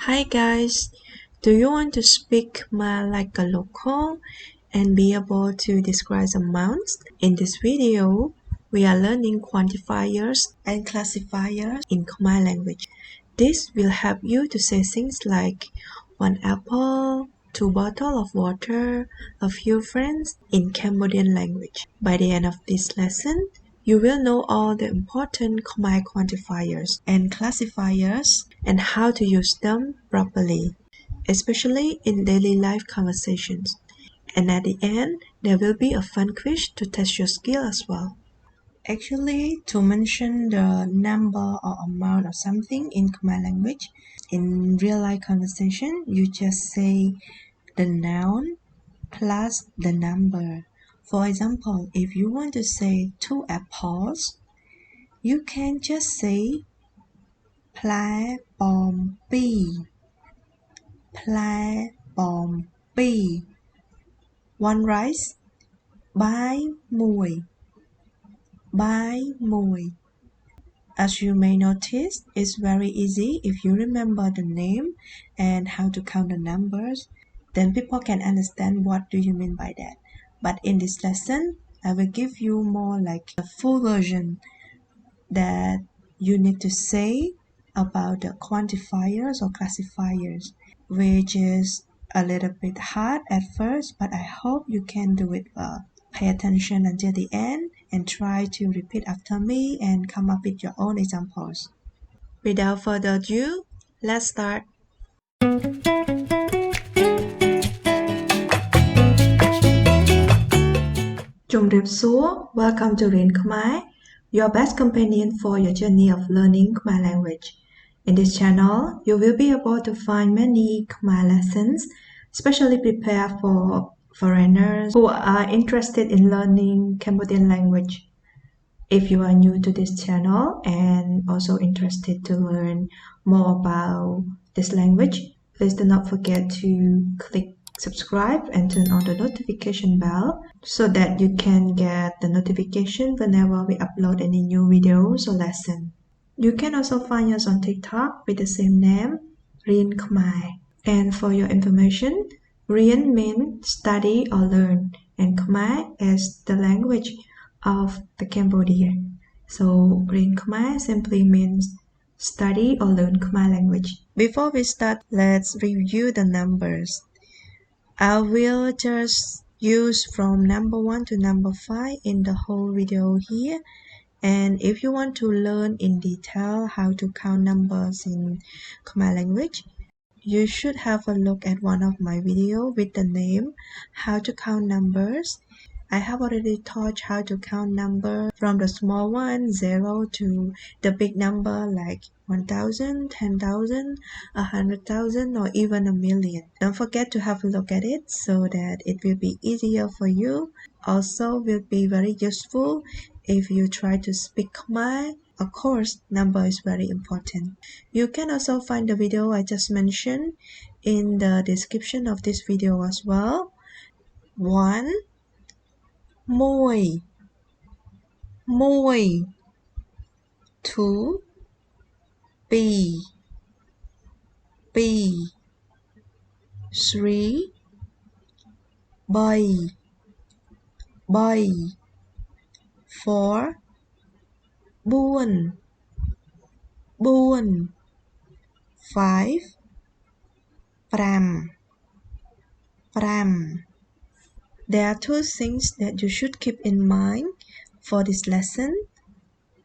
Hi guys, do you want to speak Khmer like a local and be able to describe amounts? In this video, we are learning quantifiers and classifiers in Khmer language. This will help you to say things like one apple, two bottles of water, a few friends in Cambodian language. By the end of this lesson, you will know all the important Khmer quantifiers and classifiers and how to use them properly, especially in daily life conversations. And at the end, there will be a fun quiz to test your skill as well. Actually, to mention the number or amount of something in Khmer language, in real life conversation, you just say the noun plus the number. For example, if you want to say two apples, you can just say pla bom pi, pla bom pi. One rice, bai mui, bai mui. As you may notice, it's very easy if you remember the name and how to count the numbers, then people can understand what do you mean by that. But in this lesson, I will give you more like a full version that you need to say about the quantifiers or classifiers, which is a little bit hard at first, but I hope you can do it well. Pay attention until the end and try to repeat after me and come up with your own examples. Without further ado, let's start. Chomrip Suor, welcome to Rin Khmer, your best companion for your journey of learning Khmer language. In this channel, you will be able to find many Khmer lessons, specially prepared for foreigners who are interested in learning Cambodian language. If you are new to this channel and also interested to learn more about this language, please do not forget to click subscribe and turn on the notification bell so that you can get the notification whenever we upload any new videos or lesson. You can also find us on TikTok with the same name, Rien Khmer. And for your information, Rien means study or learn, and Khmer is the language of the Cambodia. So Rien Khmer simply means study or learn Khmer language. Before we start, let's review the numbers. I will just use from number 1 to number 5 in the whole video here. And if you want to learn in detail how to count numbers in Khmer language, you should have a look at one of my videos with the name How to Count Numbers. I have already taught how to count numbers from the small one, 0, to the big number like 1,000, 10,000, 100,000, or even a million. Don't forget to have a look at it so that it will be easier for you. Also will be very useful if you try to speak Khmer. Of course, number is very important. You can also find the video I just mentioned in the description of this video as well. 1, មួយ 2, 2, 3, 4, 5, 5. There are two things that you should keep in mind for this lesson.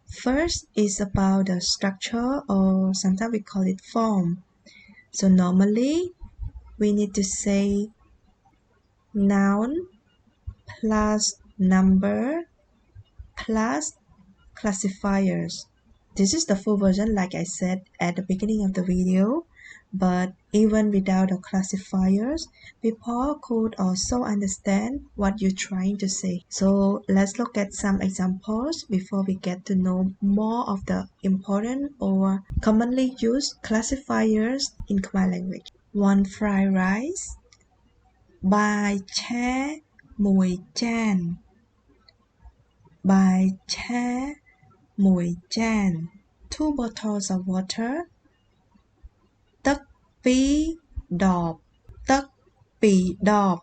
First is about the structure, or sometimes we call it form. So normally we need to say noun plus number plus classifiers. This is the full version like I said at the beginning of the video, but even without the classifiers, people could also understand what you're trying to say. So let's look at some examples before we get to know more of the important or commonly used classifiers in Khmer language. 1 fried rice, បាយឆាមួយចាន បាយឆាមួយចាន 2 bottles of water ទឹក 2 ดอก ទឹក 2 ดอก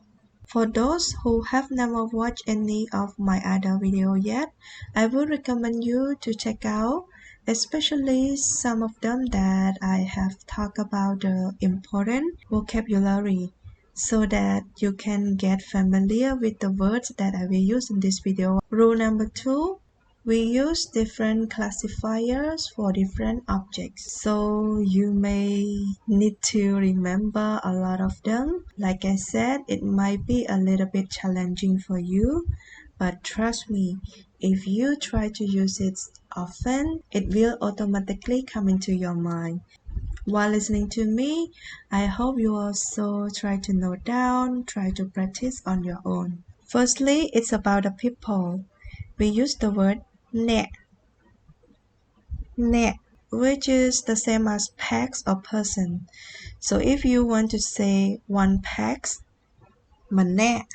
For those who have never watched any of my other videos yet, I would recommend you to check out, especially some of them that I have talked about the important vocabulary, so that you can get familiar with the words that I will use in this video. Rule number 2. We use different classifiers for different objects, so you may need to remember a lot of them. Like I said, it might be a little bit challenging for you, but trust me, if you try to use it often, it will automatically come into your mind. While listening to me, I hope you also try to note down, try to practice on your own. Firstly, it's about the people. We use the word អ្នក which is the same as pax or person. So if you want to say one pax, ម្នាក់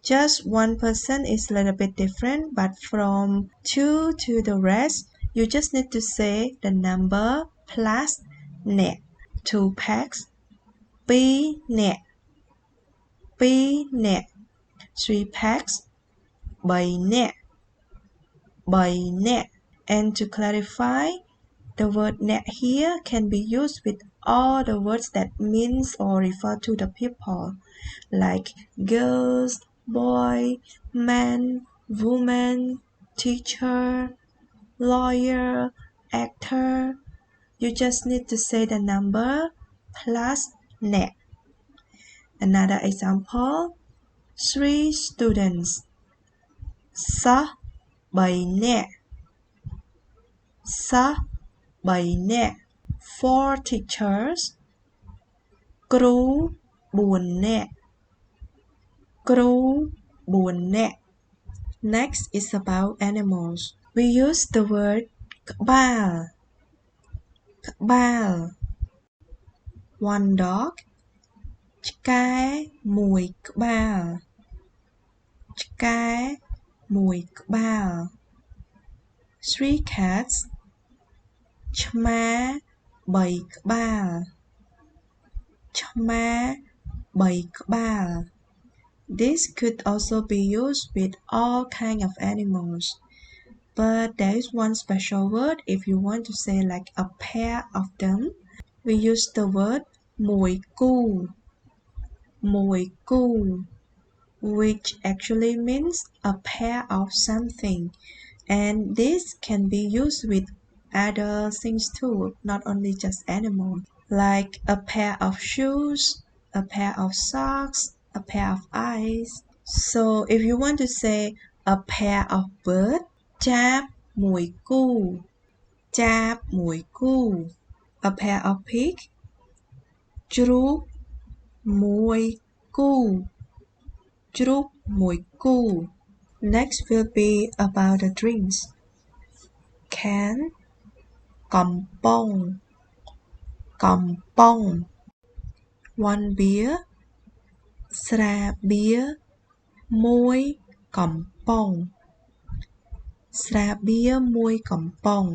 just one person is a little bit different, but from two to the rest, you just need to say the number plus អ្នក two pax, 2 នាក់ three pax, 3នាក់ And to clarify, the word អ្នក here can be used with all the words that means or refer to the people, like girls, boy, man, woman, teacher, lawyer, actor. You just need to say the number plus អ្នក Another example, 3 students, សិស្ស 3 នាក់ សិស្ស 3នាក់ 4 teachers, គ្រូ 4នាក់ គ្រូ 4នាក់ Next is about animals. We use the word ក្បាល one dog, ឆ្កែ 1 ក្បាល ឆ្កែ 1 ក្បាល three cats, ឆ្មា 3 ក្បាល ឆ្មា 3 ក្បាល This could also be used with all kinds of animals, but there is one special word if you want to say like a pair of them. We use the word មួយគូ which actually means a pair of something, and this can be used with other things too, not only just animals, like a pair of shoes, a pair of socks, a pair of eyes. So if you want to say a pair of birds, ចាប 1 គូ ចាប 1 គូ A pair of pig, ជ្រូក 1 គូ ជ្រូក 1 គូ Next will be about the drinks. Can, កំប៉ុង one beer, ស្រាបៀរ 1 កំប៉ុង ស្រាបៀរ 1 កំប៉ុង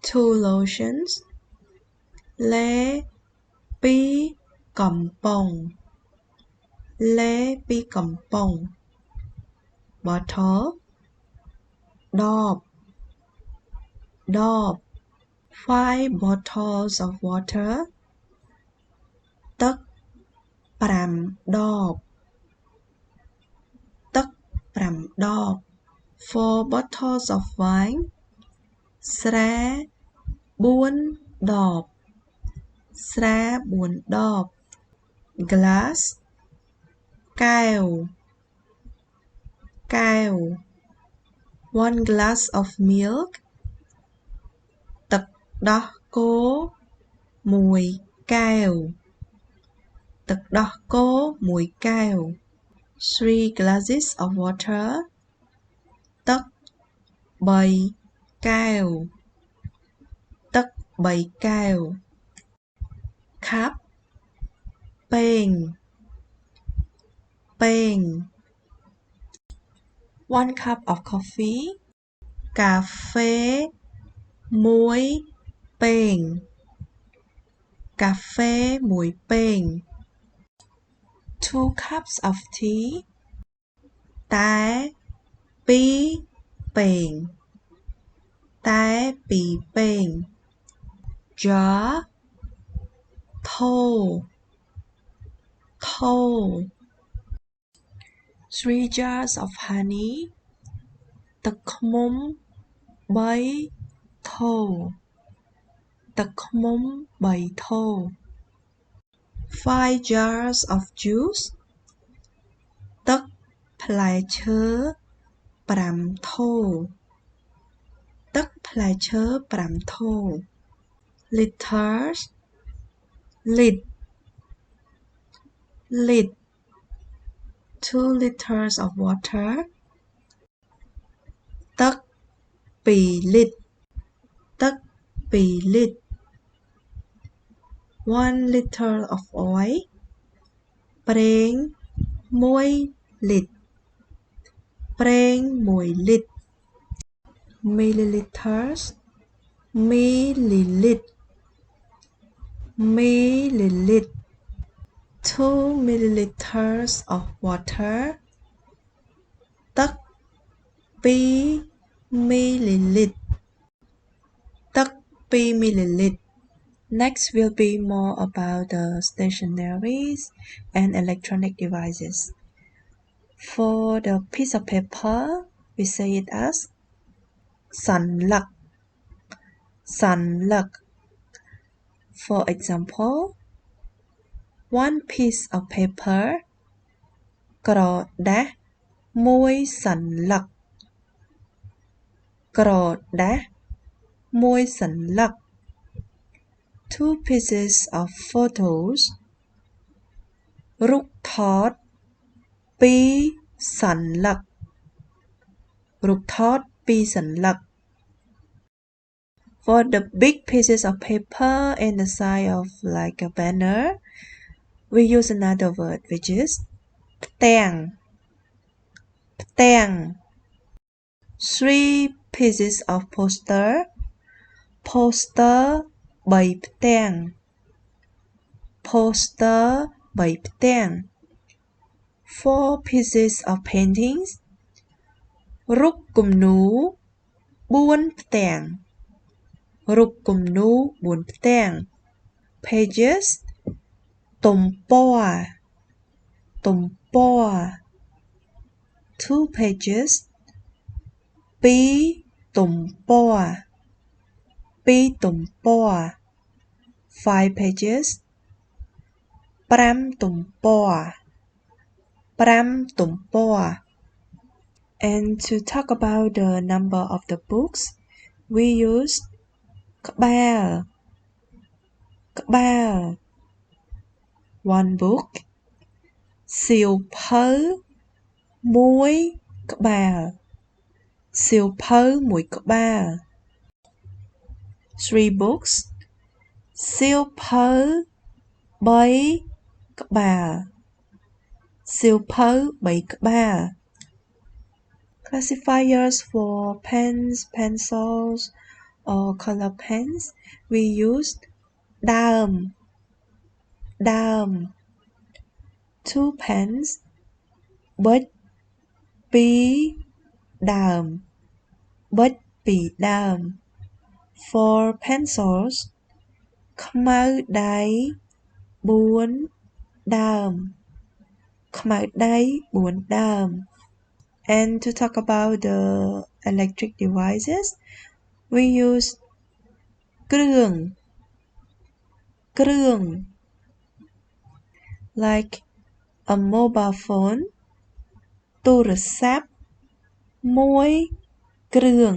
two lotions, ឡេ 2 កំប៉ុង ឡេ 2 កំប៉ុង bottle, ដប 5 bottles of water, ទឹក 5 ដប ទឹក 5 ដប 4 bottles of wine, ស្រា 4 ដប ស្រា 4 ដប glass, កែវ one glass of milk, ទឹកដោះគោ 1 កែវ ទឹកដោះគោ 1 កែវ three glasses of water, ទឹក 3 កែវ ទឹក 3 កែវ cup, ពែង one cup of coffee, កាហ្វេ 1 ពែងកាហ្វេ1ពែង 2 cups of tea តែ2ពែងតែ2ពែង jar ថូ 3 jars of honey ទឹកឃ្មុំ3ថូ 5 jars of juice ទឹកផ្លែឈើ5ថូ liters lit 2 liters of water ទឹក2លីត្រ 1 liter of oil ប្រេង1លីត្រ milliliters មីលីលីត្រ 2 milliliters of water ទឹក2មីលីលីត្រ Next will be more about the stationaries and electronic devices. For the piece of paper, we say it as សន្លឹក For example, 1 piece of paper ក្រដាស1សន្លឹក 2 pieces of photos រូបថត2សន្លឹក For the big pieces of paper and the size of like a banner, we use another word which is ផ្ទាំង 3 pieces of poster 3ផ្ទាំង 4 pieces of paintings រូបគំនូរ4ផ្ទាំង pages ទំព័រ 2 pages 2ទំព័រ 5 pages 5ទំព័រ And to talk about the number of the books, we use ក្បាល 1 book សៀវភៅ1ក្បាល 3 books សៀវភៅ3ក្បាល Classifiers for pens, pencils, or color pens, we used ដើម 2 pens ប៊ិច2ដើម 4 pencils ខ្មៅដៃ4ដើម And to talk about the electric devices, we use គ្រឿង like a mobile phone ទូរស័ព្ទ1គ្រឿង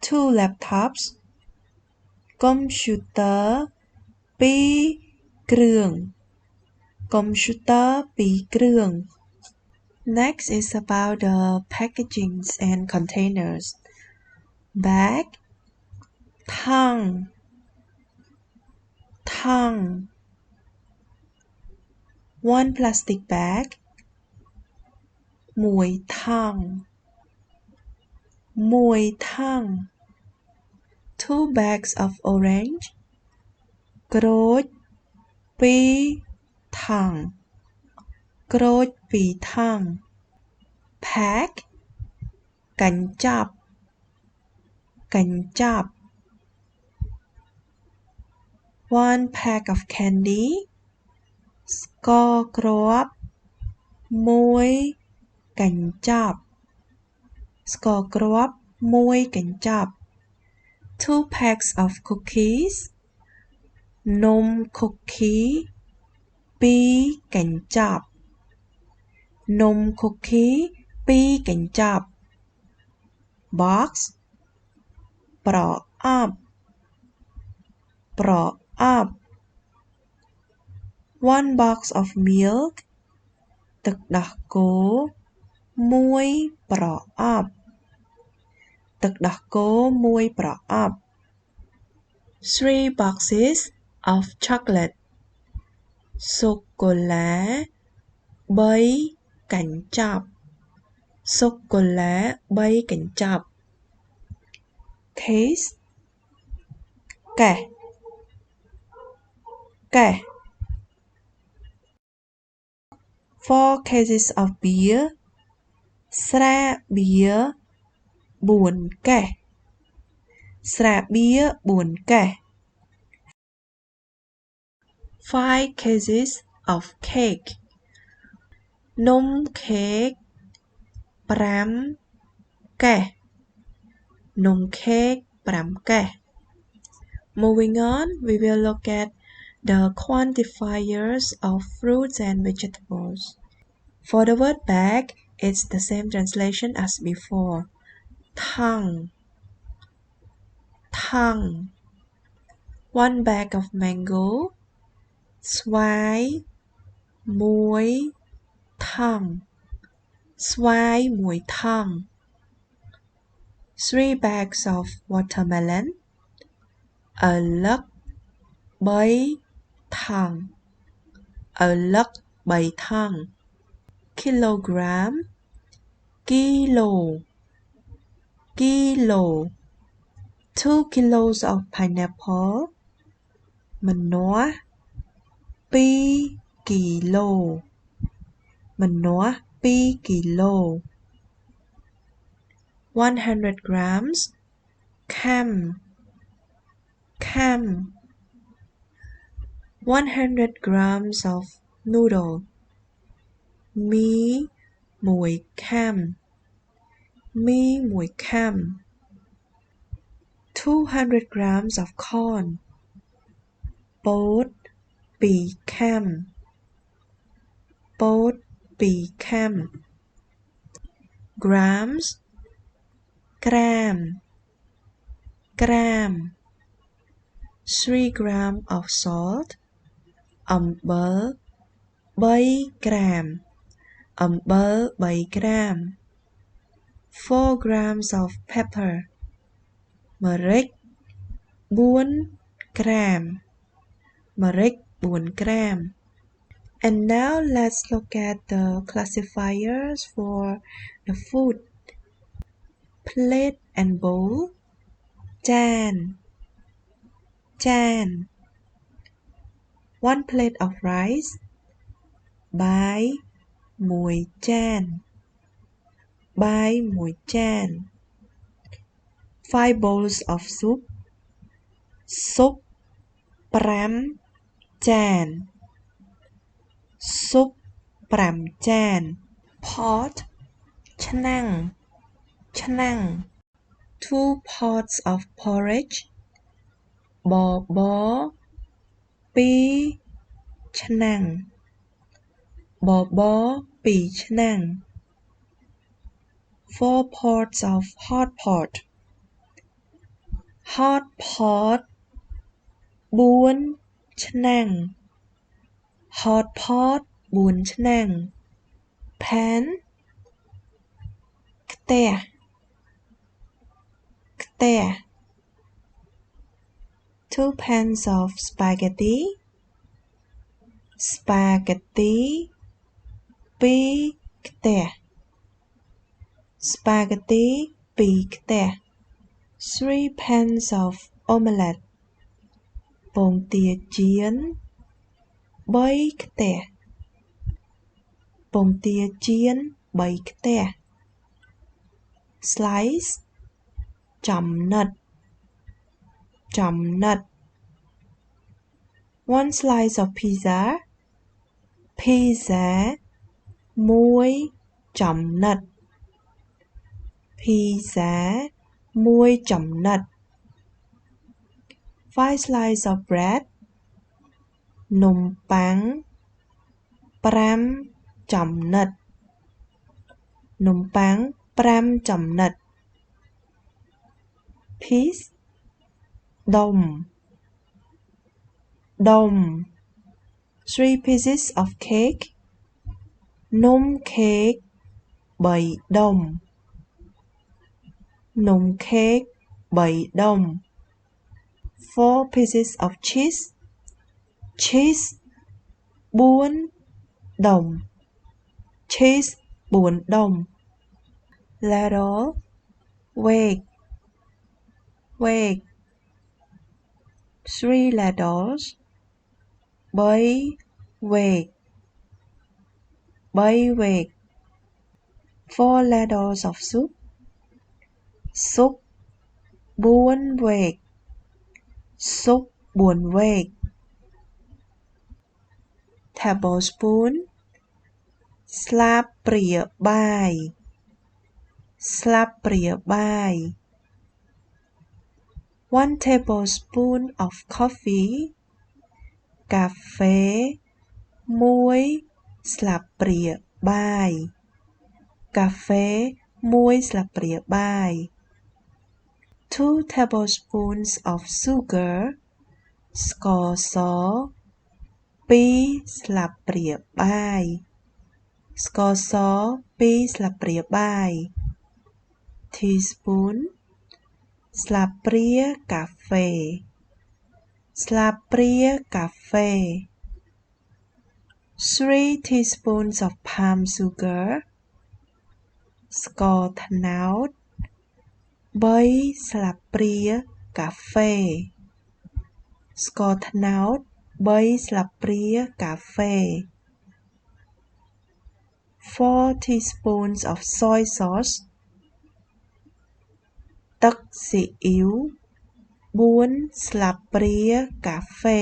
2 laptops កុំព្យូទ័រ2គ្រឿង Next is about the packagings and containers. Bag ថង់ 1 plastic bag 1ថង់ 1 thăng 2 bags of orange ក្រូច2ថង់ក្រូច2ថង់ pack កញ្ចប់កញ្ចប់ 1 pack of candy ស្ករគ្រាប់1កញ្ចប់ស្ករគ្រាប់1កញ្ចប់ 2 packs of cookies នំ cookie 2កញ្ចប់នំ cookie 2កញ្ចប់ box ប្រអប់ប្រអប់ 1 box of milk ទឹកដោះគោ1ប្រអប់ទឹកដោះគោ1ប្រអប់ 3 boxes of chocolate សូកូឡា3កញ្ចប់សូកូឡា3កញ្ចប់ case កេះកេះ 4 cases of beer ស្រាបៀរ4កេះស្រាបៀរ4កេះ 5 cases of cake នំខេក5កេះនំខេក5កេះ Moving on, we will look at the quantifiers of fruits and vegetables. For the word bag, it's the same translation as before. Thăng thăng 1 bag of mango ស្វាយ1ថង់ស្វាយ1ថង់ 3 bags of watermelon ឪឡឹក3ថង់ឪឡឹក3ថង់ kilogram គីឡូគីឡូ 2 kilos of pineapple ម្នាស់2គីឡូម្នាស់2គីឡូ 100 grams ខាំខាំ 100 grams of noodle មី1ខាំមី1ខាំ 200 grams of corn ពោត2ខាំពោត2ខាំ grams ក្រាមក្រាម 3 grams of salt អំបិល3ក្រាមអំបិល3ក្រាម 4 grams of pepper ម្រេច4ក្រាមម្រេច4ក្រាម And now let's look at the classifiers for the food. Plate and bowl ចានចាន 1 plate of rice បាយ1ចានបាយ1ចាន 5 bowls of soup ស៊ុប5ចានស៊ុប5ចាន pot ឆ្នាំងឆ្នាំង 2 pots of porridge បបរ2ឆ្នាំងបបរ2ឆ្នាំង 4 pots of hot pot hot pot 4ឆ្នាំង hot pot 4ឆ្នាំង pan ខ្ទះខ្ទះ 2 pans of spaghetti spaghetti 2ខ្ទះ spaghetti 2 ខ្ទះ 3 pans of omelette ពងទាចៀន 3 ខ្ទះ ពងទាចៀន 3 ខ្ទះ slice ចំណិត 1 slice of pizza 披ហ្សា 1 ចំណិត 1 ចំណិត 5 slice of bread នំប៉័ង 5 ចំណិត នំប៉័ង 5 ចំណិត piece ដុំ 3 pieces of cake នំខេក 3 ដុំ នំខេក 3 ដុំ 4 pieces of cheese 4 ដុំ 4 ដុំ ladle វែក 3 ladles 3 វែក 4 ladles of soup 4 វែក 4 វែក tablespoon ស្លាបព្រាបាយ 1 tablespoon of coffee កាហ្វេ 1 ស្លាបព្រាបាយ 1 ស្លាបព្រាបាយ 2 tablespoons of sugar ស្ករស 2 ស្លាបព្រាបាយ ស្ករស 2 ស្លាបព្រាបាយ teaspoon ស្លាបព្រាកាហ្វេ 3 teaspoons of palm sugar ស្ករត្នោត 3 ស្លាបព្រាកាហ្វេ ស្ករត្នោត 3 ស្លាបព្រាកាហ្វេ 4 teaspoons of soy sauce ទឹកស៊ីអ៊ីវ 4 ស្លាបព្រាកាហ្វេ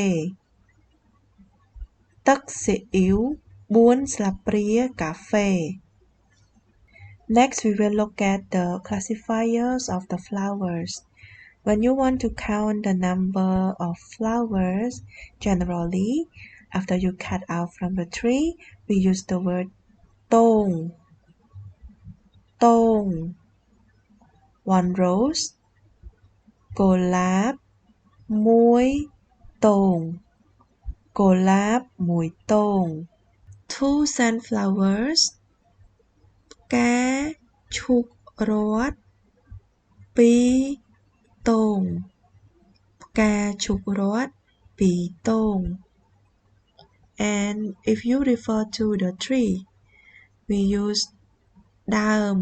ទឹកស៊ីអ៊ីវ 4 ស្លាបព្រាកាហ្វេ Next we will look at the classifiers of the flowers. When you want to count the number of flowers, generally, after you cut out from the tree, we use the word tong. 1 rose កុលាប 1 ទង កុលាប 1 ទង 2 sunflowers ផ្កាឈូករ័ត្ន 2 ទង ផ្កាឈូករ័ត្ន 2 ទង And if you refer to the tree, we use ដើម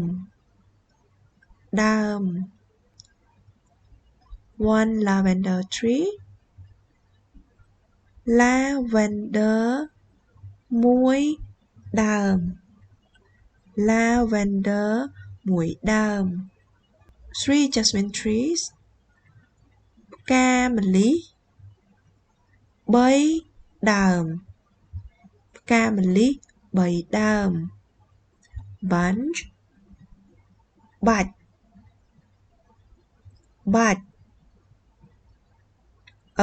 1 lavender tree lavender 1 ដើម lavender 1 ដើម 3 jasmine trees ផ្កាម្លិះ 3 ដើម ផ្កាម្លិះ 3 ដើម bunch បាច់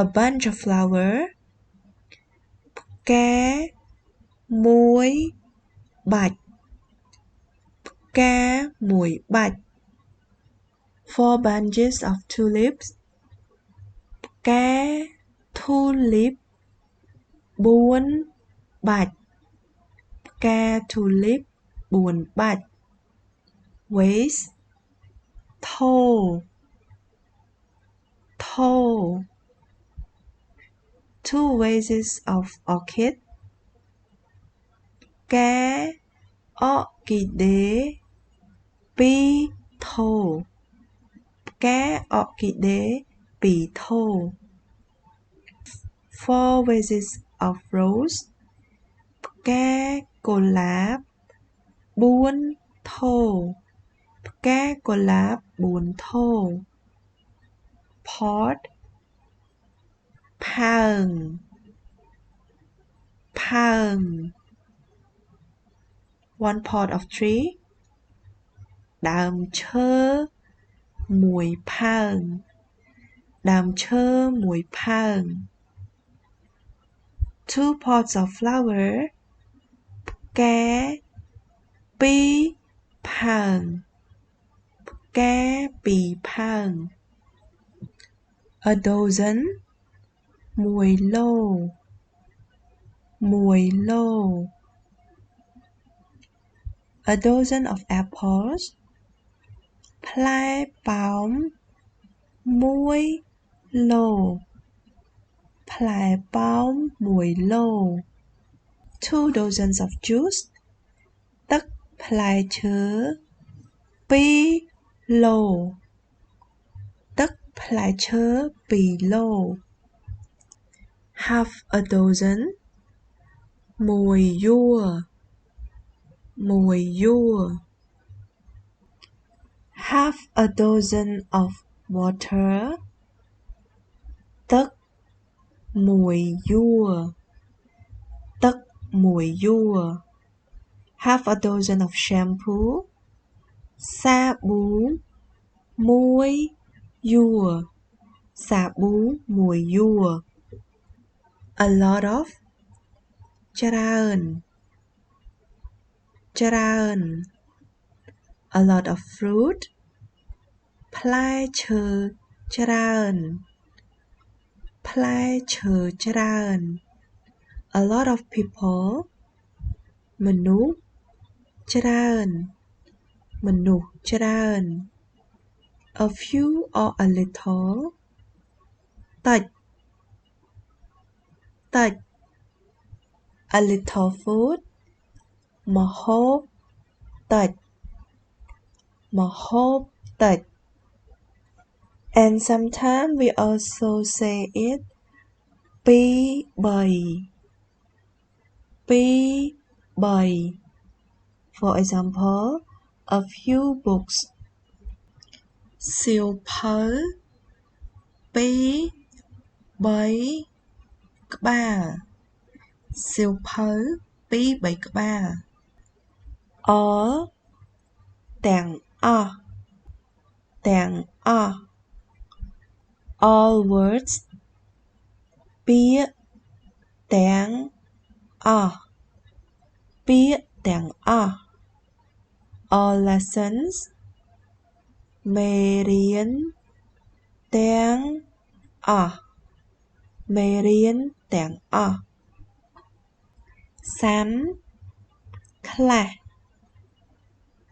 a bunch of flower ផ្កា 1 បាច់ ផ្កា 1 បាច់ 4 bunches of tulips ផ្កា tulip 4 បាច់ ផ្កា tulip 4 បាច់ vase ថូ 2 vases of orchid ផ្កា orchidea 2 ថូ ផ្កាអ័រគីដេពីរថូ Four vases of rose ផ្កាកុលាប4ថូ ផ្កាកុលាប4ថូ Pot ផើង ផើង One pot of tree ដើមឈើមួយផើង ដើមឈើមួយផើង Two pots of flower ផ្កាពីរផើង ផ្កាពីរផើង A dozen មួយឡូ មួយឡូ A dozen of apples ផ្លែប៉ោមមួយឡូ ផ្លែប៉ោមមួយឡូ Two dozens of juice ទឹកផ្លែឈើពីរឡូ ទឹកផ្លែឈើពីរឡូ Half a dozen មួយយួរ មួយយួរ Half a dozen of water ទឹកមួយយួរ ទឹកមួយយួរ Half a dozen of shampoo សាប៊ូមួយយួរ សាប៊ូមួយយួរ A lot of ច្រើន ច្រើន A lot of fruit ផ្លែឈើច្រើន ផ្លែឈើច្រើន A lot of people មនុស្សច្រើន មនុស្សច្រើន A few or a little តិច តិច A little food ម្ហូបតិច ម្ហូបតិច And sometimes we also say it ពីរបីពីរបី For example a few books សៀវភៅពីរបីក្បាល សៀវភៅពីរបីក្បាល All ទាំងអស់ ទាំងអស់ All words ពាក្យទាំងអស់ ពាក្យទាំងអស់ All lessons មេរៀនទាំងអស់ មេរៀនទាំងអស់ Some ខ្លះ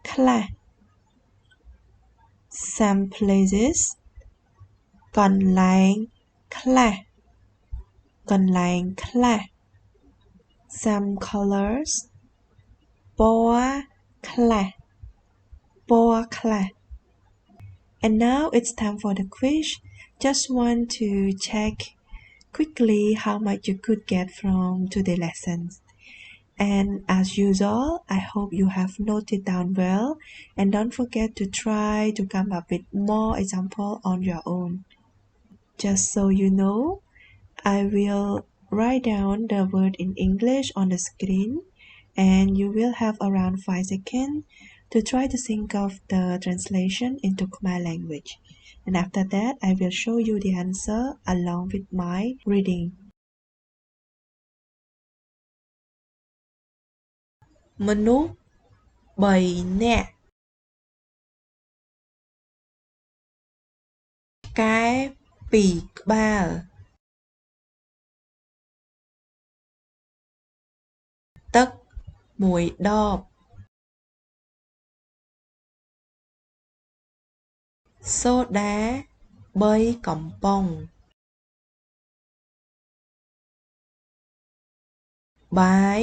ខ្លះ Some places កន្លែងខ្លះ កន្លែងខ្លះ Some colors ពណ៌ខ្លះ ពណ៌ខ្លះ And now it's time for the quiz. Just want to check quickly how much you could get from today's lessons. And as usual, I hope you have noted down well and don't forget to try to come up with more examples on your own. Just so you know, I will write down the word in English on the screen and you will have around 5 seconds to try to think of the translation into Khmer language. And after that, I will show you the answer along with my reading. មនុស្ស3នាក់ កែ2ក្បាល ទឹក1ដប សូដា3កំប៉ុង បាយ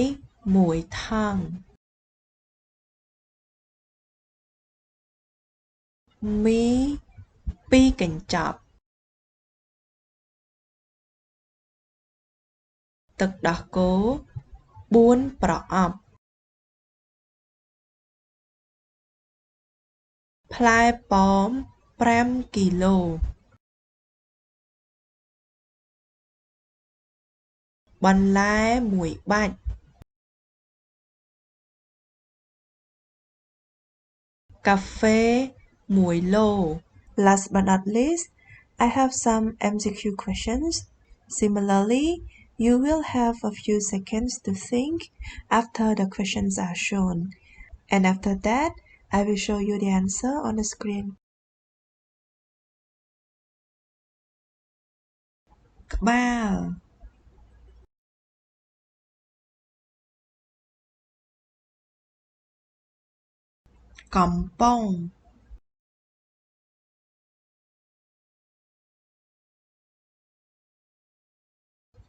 1ថង់ មី 2 កញ្ចប់ ទឹកដោះគោ 4 ប្រអប់ ផ្លែប៉ោម 5 គីឡូ បន្លែ 1 បាច់ កាហ្វេ 1 ឡូ Last but not least, I have some MCQ questions. Similarly, you will have a few seconds to think after the questions are shown. And after that, I will show you the answer on the screen. ក្បាល កំប៉ុង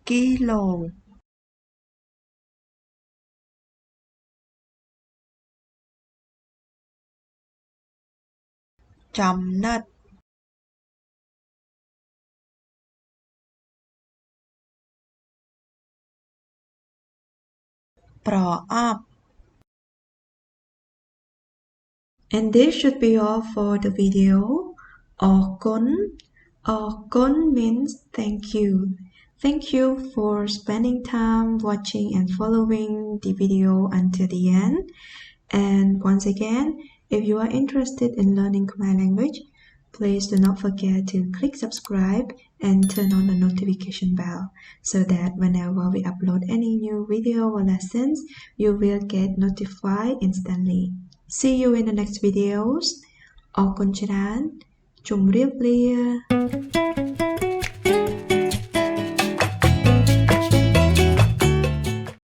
គីឡូ ចំណិត ប្រអប់ And this should be all for the video. អរគុណ អរគុណ means thank you. Thank you for spending time watching and following the video until the end. And once again, if you are interested in learning Khmer language, please do not forget to click subscribe and turn on the notification bell so that whenever we upload any new video or lessons, you will get notified instantly. See you in the next videos. អរគុណច្រើន ជម្រាបលា